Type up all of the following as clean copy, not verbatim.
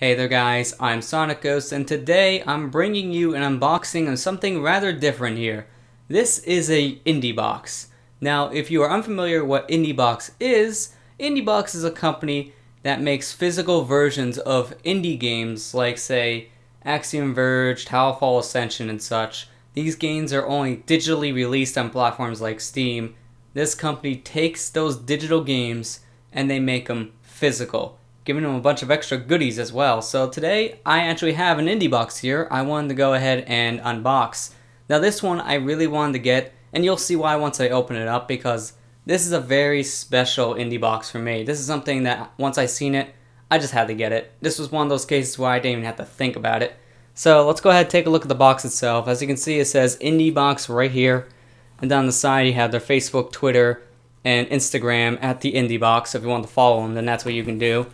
Hey there guys, I'm SonicGhost and today I'm bringing you an unboxing of something rather different here. This is a Indlebox. Now if you are unfamiliar what Indlebox is a company that makes physical versions of indie games like say Axiom Verge, Towerfall Ascension and such. These games are only digitally released on platforms like Steam. This company takes those digital games and they make them physical, giving them a bunch of extra goodies as well. So today I actually have an Indlebox here I wanted to go ahead and unbox. Now this one I really wanted to get, and you'll see why once I open it up, because this is a very special Indlebox for me. This is something that once I seen it, I just had to get it. This was one of those cases where I didn't even have to think about it. So let's go ahead and take a look at the box itself. As you can see, it says Indlebox right here, and down the side you have their Facebook, Twitter, and Instagram at the Indlebox. If you want to follow them, then that's what you can do.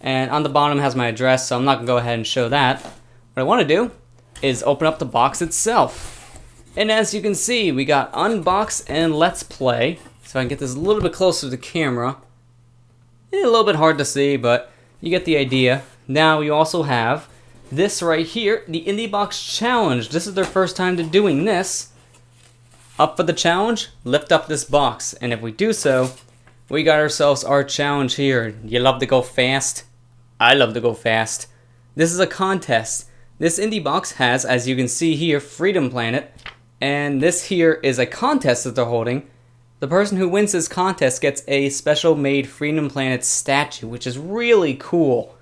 And on the bottom has my address, so I'm not going to go ahead and show that. What I want to do is open up the box itself. And as you can see, we got Unbox and Let's Play. So I can get this a little bit closer to the camera. A little bit hard to see, but you get the idea. Now you also have this right here, the Indlebox Challenge. This is their first time to doing this. Up for the challenge, lift up this box. And if we do so, we got ourselves our challenge here. You love to go fast? I love to go fast. This is a contest. This Indlebox has, as you can see here, Freedom Planet. And this here is a contest that they're holding. The person who wins this contest gets a special made Freedom Planet statue, which is really cool.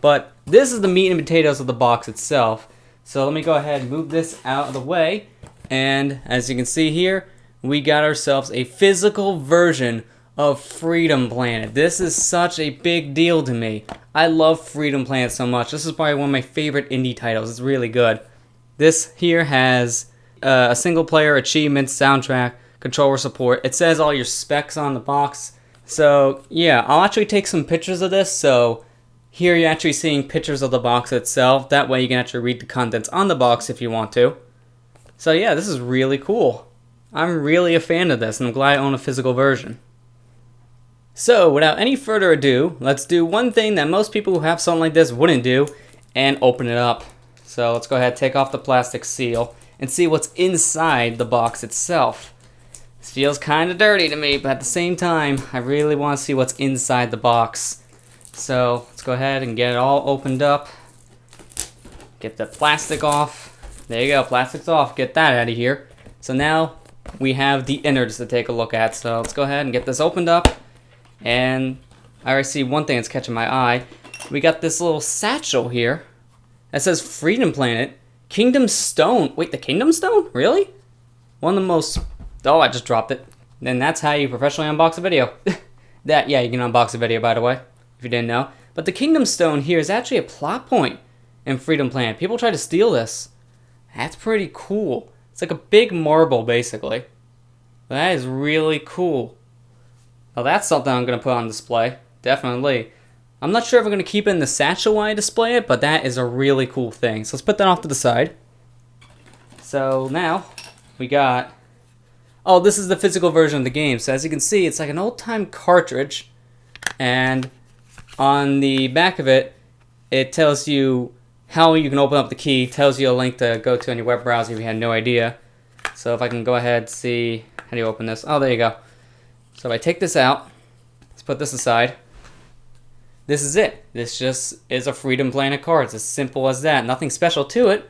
But this is the meat and potatoes of the box itself. So let me go ahead and move this out of the way. And as you can see here, we got ourselves a physical version of Freedom Planet. This is such a big deal to me. I love Freedom Planet so much. This is probably one of my favorite indie titles. It's really good. This here has a single player, achievements, soundtrack, controller support. It says all your specs on the box. So yeah, I'll actually take some pictures of this. So here you're actually seeing pictures of the box itself. That way you can actually read the contents on the box if you want to. So yeah, this is really cool. I'm really a fan of this and I'm glad I own a physical version. So without any further ado, let's do one thing that most people who have something like this wouldn't do, and open it up. So let's go ahead and take off the plastic seal and see what's inside the box itself. This feels kind of dirty to me, but at the same time, I really want to see what's inside the box. So let's go ahead and get it all opened up. Get the plastic off. There you go, plastic's off. Get that out of here. So now we have the innards to take a look at. So let's go ahead and get this opened up. And I already see one thing that's catching my eye. We got this little satchel here that says Freedom Planet, Kingdom Stone. Wait, the Kingdom Stone? Really? One of the most... Oh, I just dropped it. And that's how you professionally unbox a video. Yeah, you can unbox a video, by the way, if you didn't know. But the Kingdom Stone here is actually a plot point in Freedom Planet. People try to steal this. That's pretty cool. It's like a big marble, basically. That is really cool. Well, that's something I'm going to put on display. Definitely. I'm not sure if I'm going to keep it in the satchel when I display it, but that is a really cool thing. So let's put that off to the side. So now we got... Oh, this is the physical version of the game. So as you can see, it's like an old-time cartridge. And on the back of it, it tells you how you can open up the key. It tells you a link to go to on your web browser if you had no idea. So if I can go ahead and see... How do you open this? Oh, there you go. So if I take this out, let's put this aside. This is it. This just is a Freedom Planet card. It's as simple as that. Nothing special to it,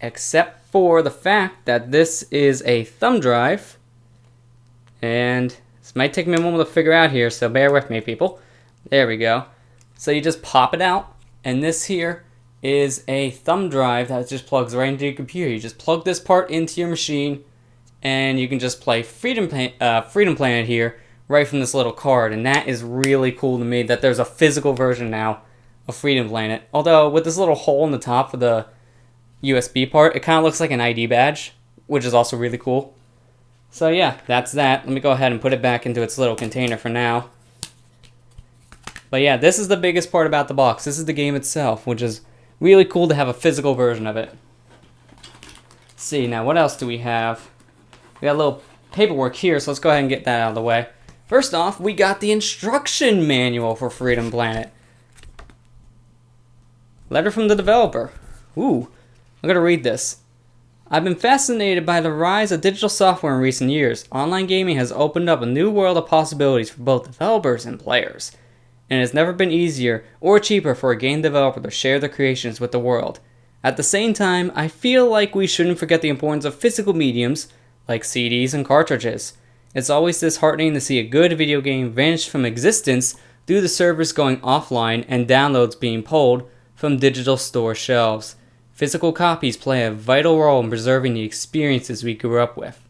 except for the fact that this is a thumb drive. And this might take me a moment to figure out here, so bear with me, people. There we go. So you just pop it out, and this here is a thumb drive that just plugs right into your computer. You just plug this part into your machine, and you can just play Freedom Planet here right from this little card. And that is really cool to me that there's a physical version now of Freedom Planet. Although with this little hole in the top of the USB part, it kind of looks like an ID badge, which is also really cool. So yeah, that's that. Let me go ahead and put it back into its little container for now. But yeah, this is the biggest part about the box. This is the game itself, which is really cool to have a physical version of it. Let's see, now what else do we have? We got a little paperwork here, so let's go ahead and get that out of the way. First off, we got the instruction manual for Freedom Planet. Letter from the developer. Ooh, I'm gonna read this. I've been fascinated by the rise of digital software in recent years. Online gaming has opened up a new world of possibilities for both developers and players. And it has never been easier or cheaper for a game developer to share their creations with the world. At the same time, I feel like we shouldn't forget the importance of physical mediums like CDs and cartridges. It's always disheartening to see a good video game vanish from existence due to the servers going offline and downloads being pulled from digital store shelves. Physical copies play a vital role in preserving the experiences we grew up with.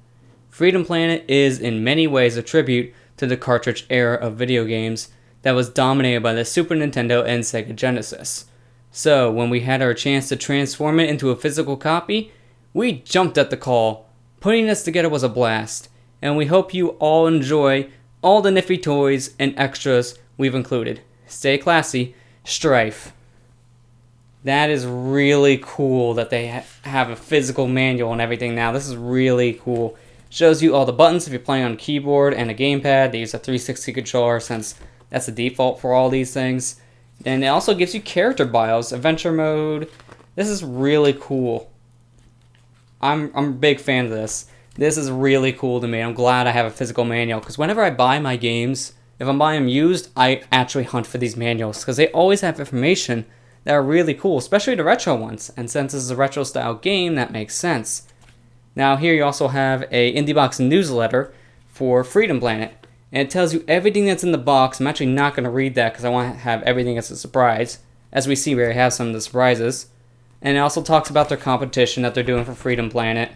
Freedom Planet is in many ways a tribute to the cartridge era of video games that was dominated by the Super Nintendo and Sega Genesis. So, when we had our chance to transform it into a physical copy, we jumped at the call. Putting this together was a blast, and we hope you all enjoy all the nifty toys and extras we've included. Stay classy, Strife. That is really cool that they have a physical manual and everything now. This is really cool. Shows you all the buttons if you're playing on a keyboard and a gamepad. They use a 360 controller since that's the default for all these things. And it also gives you character bios, adventure mode. This is really cool. I'm a big fan of this. This is really cool to me. I'm glad I have a physical manual because whenever I buy my games, if I'm buying them used, I actually hunt for these manuals because they always have information that are really cool, especially the retro ones. And since this is a retro style game, that makes sense. Now here you also have a Indlebox newsletter for Freedom Planet. And it tells you everything that's in the box. I'm actually not going to read that because I want to have everything as a surprise. As we see, we already have some of the surprises. And it also talks about their competition that they're doing for Freedom Planet.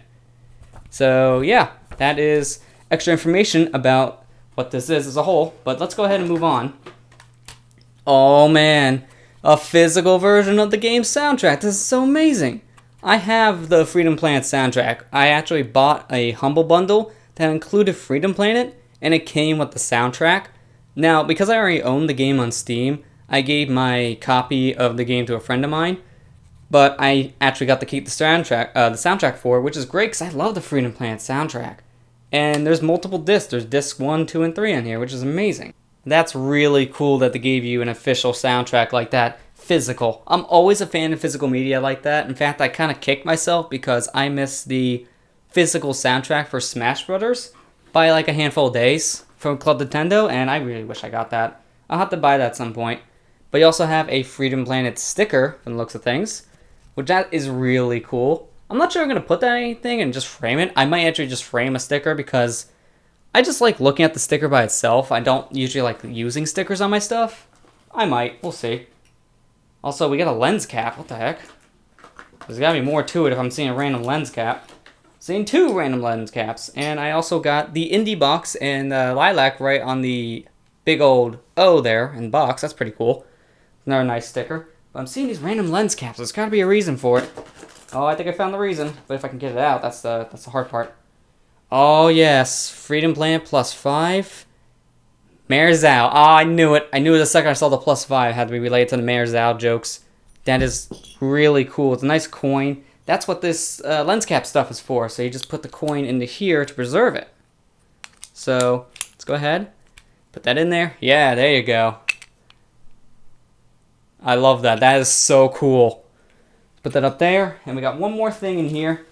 So yeah, that is extra information about what this is as a whole. But let's go ahead and move on. Oh man, a physical version of the game's soundtrack. This is so amazing. I have the Freedom Planet soundtrack. I actually bought a Humble Bundle that included Freedom Planet, and it came with the soundtrack. Now, because I already own the game on Steam, I gave my copy of the game to a friend of mine, but I actually got to keep the soundtrack for it, which is great because I love the Freedom Planet soundtrack. And there's multiple discs. There's discs 1, 2, and 3 in here, which is amazing. That's really cool that they gave you an official soundtrack like that, physical. I'm always a fan of physical media like that. In fact, I kind of kicked myself because I missed the physical soundtrack for Smash Brothers by like a handful of days from Club Nintendo, and I really wish I got that. I'll have to buy that at some point. But you also have a Freedom Planet sticker from the looks of things, which that is really cool. I'm not sure I'm going to put that in anything and just frame it. I might actually just frame a sticker because I just like looking at the sticker by itself. I don't usually like using stickers on my stuff. I might. We'll see. Also, we got a lens cap. What the heck? There's got to be more to it if I'm seeing a random lens cap. Seeing 2 random lens caps. And I also got the Indlebox and Lilac right on the big old O there in box. That's pretty cool. Another nice sticker. But I'm seeing these random lens caps. There's got to be a reason for it. Oh, I think I found the reason. But if I can get it out, that's the hard part. Oh, yes. Freedom Planet +5. Mayor Zhao. Oh, I knew it. I knew it the second I saw the +5. It had to be related to the Mayor Zhao jokes. That is really cool. It's a nice coin. That's what this lens cap stuff is for. So you just put the coin into here to preserve it. So let's go ahead. Put that in there. Yeah, there you go. I love that. That is so cool. Put that up there. And we got one more thing in here.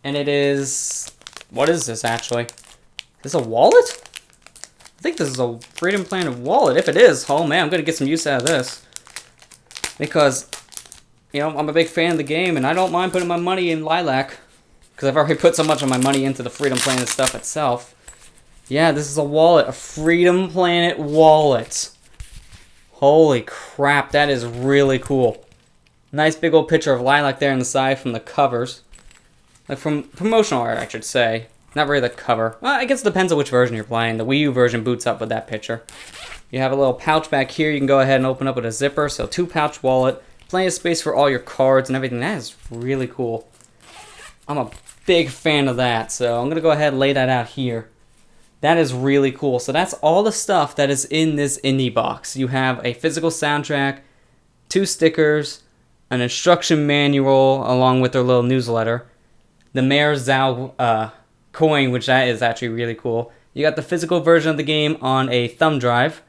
And it is... What is this, actually? Is this a wallet? I think this is a Freedom Planet wallet. If it is, oh man, I'm going to get some use out of this. Because, you know, I'm a big fan of the game, and I don't mind putting my money in Lilac. Because I've already put so much of my money into the Freedom Planet stuff itself. Yeah, this is a wallet. A Freedom Planet wallet. Holy crap, that is really cool. Nice big old picture of Lilac there on the side from the covers. Like from promotional art, I should say. Not really the cover. Well, I guess it depends on which version you're playing. The Wii U version boots up with that picture. You have a little pouch back here you can go ahead and open up with a zipper. So 2-pouch wallet. Plenty of space for all your cards and everything. That is really cool. I'm a big fan of that. So I'm going to go ahead and lay that out here. That is really cool. So that's all the stuff that is in this Indlebox. You have a physical soundtrack, 2 stickers, an instruction manual along with their little newsletter, the Mayor Zhao coin, which that is actually really cool. You got the physical version of the game on a thumb drive,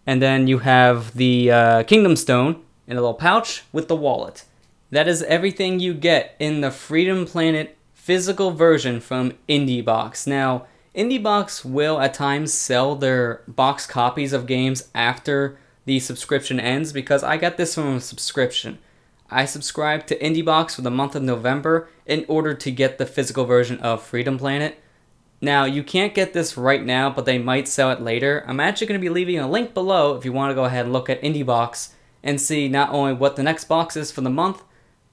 and then you have the Kingdom Stone in a little pouch with the wallet. That is everything you get in the Freedom Planet physical version from Indlebox. Now, Indlebox will at times sell their box copies of games after the subscription ends, because I got this from a subscription. I subscribed to Indlebox for the month of November in order to get the physical version of Freedom Planet. Now, you can't get this right now, but they might sell it later. I'm actually going to be leaving a link below if you want to go ahead and look at Indlebox and see not only what the next box is for the month,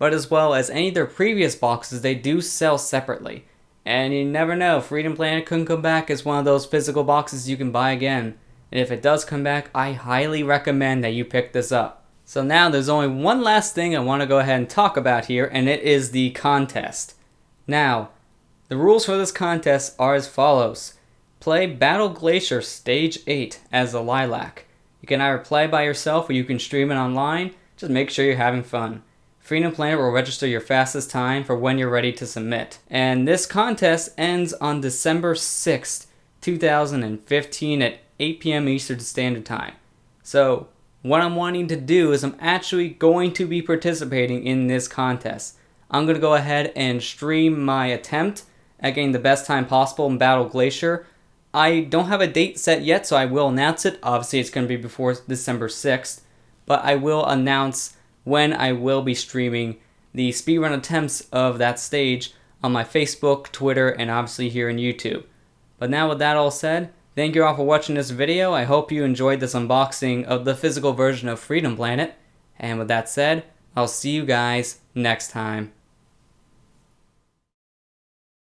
but as well as any of their previous boxes. They do sell separately. And you never know, Freedom Planet could come back as one of those physical boxes you can buy again. And if it does come back, I highly recommend that you pick this up. So now there's only one last thing I want to go ahead and talk about here, and it is the contest. Now, the rules for this contest are as follows. Play Battle Glacier Stage 8 as a Lilac. You can either play by yourself or you can stream it online. Just make sure you're having fun. Freedom Planet will register your fastest time for when you're ready to submit. And this contest ends on December 6th, 2015 at 8 p.m. Eastern Standard Time. So, what I'm wanting to do is I'm actually going to be participating in this contest. I'm going to go ahead and stream my attempt at getting the best time possible in Battle Glacier. I don't have a date set yet, so I will announce it. Obviously, it's going to be before December 6th, but I will announce when I will be streaming the speedrun attempts of that stage on my Facebook, Twitter, and obviously here on YouTube. But now with that all said, thank you all for watching this video. I hope you enjoyed this unboxing of the physical version of Freedom Planet. And with that said, I'll see you guys next time.